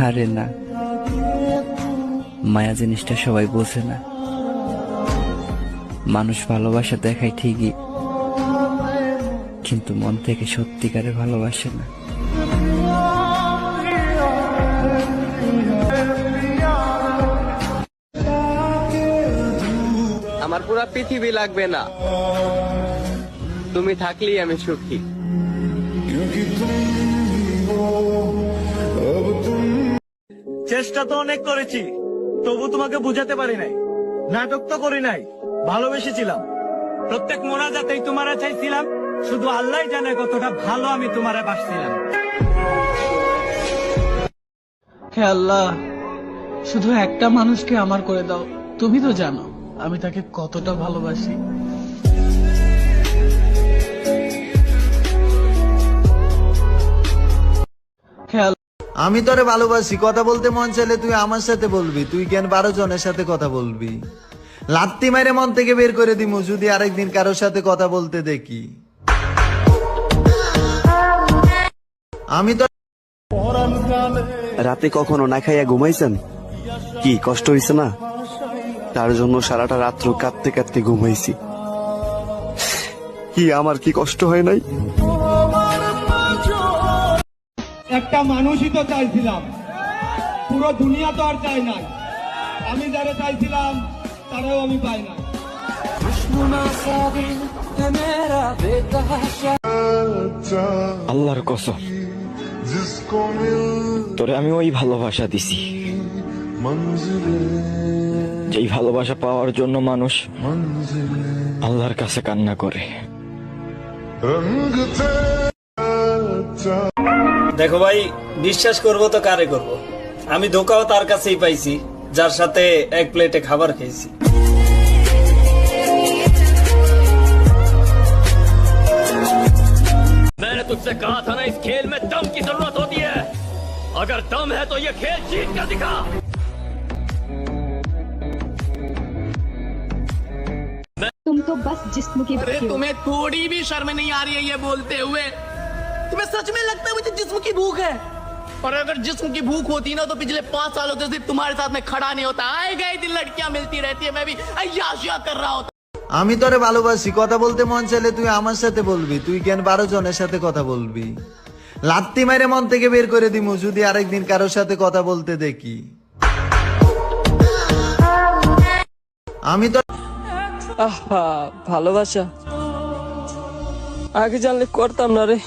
আরে না, মায়া জিনিসটা সবাই বোঝে না। মানুষ ভালোবাসা দেখায় ঠিকই, কিন্তু মন থেকে সত্যিকারে ভালোবাসে না। আমার পুরো পৃথিবী লাগবে না, তুমি থাকলেই আমি সুখী। চেষ্টা তো অনেক করেছি, তবু তোমাকে বুঝাতে পারি নাই। নাটক তো করি নাই, ভালোবেসেছিলাম। প্রত্যেক মোনাজাতেই তোমারে চাইছিলাম, শুধু আল্লাহ জানে কতটা ভালো আমি তোমারে বাসছিলাম। হে আল্লাহ, শুধু একটা মানুষকে আমার করে দাও। তুমি তো জানো আমি তাকে কতটা ভালোবাসি। হে আল্লাহ, আমি তোরে ভালোবাসি, কথা বলতে মন চাইলে তুই আমার সাথে বলবি, তুই কেন 12 জনের সাথে কথা বলবি? লাত্তি মাইরে মন থেকে বের করে দিমু যদি আরেকদিন কারোর সাথে কথা বলতে দেখি। আমি তো রাতে কখনো না খাইয়া ঘুমাইছেন? কি কষ্ট হইছে না? তার জন্য সারাটা রাত্র কাঁদতে কাঁদতে ঘুমাইছি। কি আমার কি কষ্ট হয় নাই? একটা মানুষই তো চাইছিলাম, পুরো দুনিয়া তো আর চাই নাই। আমি যারা চাইছিলাম তারাও আমি পাই না। আল্লাহর কসম, তোরে আমি ওই ভালোবাসা দিছি যেই ভালোবাসা পাওয়ার জন্য মানুষ আল্লাহর কাছে কান্না করে। দেখো ভাই, বিশ্বাস করবো তো কারে করব? আমি ধোকাও তার কাছেই পাইছি যার সাথে এক প্লেটে খাবার খেয়েছি। मैंने तुझसे कहा था ना, इस खेल में दम की जरूरत होती है। अगर दम है तो ये खेल जीत कर दिखा। तुम तो बस जिस्म की अरे तुम्हें थोड़ी भी शर्म नहीं आ रही है ये बोलते हुए? तुम्हें सच में लगता है मुझे जिस्म की भूख है? और अगर जिस्म की भूख होती ना तो पिछले 5 सालों से सिर्फ तुम्हारे साथ में खड़ा नहीं होता। आए गए दिन लड़कियां मिलती रहती है, मैं भी अय्याशिया कर रहा होता। আমি তোরে ভালোবাসি, কথা বলতে মন চাইলে তুই আমার সাথে বলবি, তুই কেন 12 জনের সাথে কথা বলবি? লাত্তি মাইরে মন থেকে বের করে দিমু যদি আরেকদিন কারোর সাথে কথা বলতে দেখি। আমি তো আহা, ভালোবাসা আগে জানলে করতাম না রে।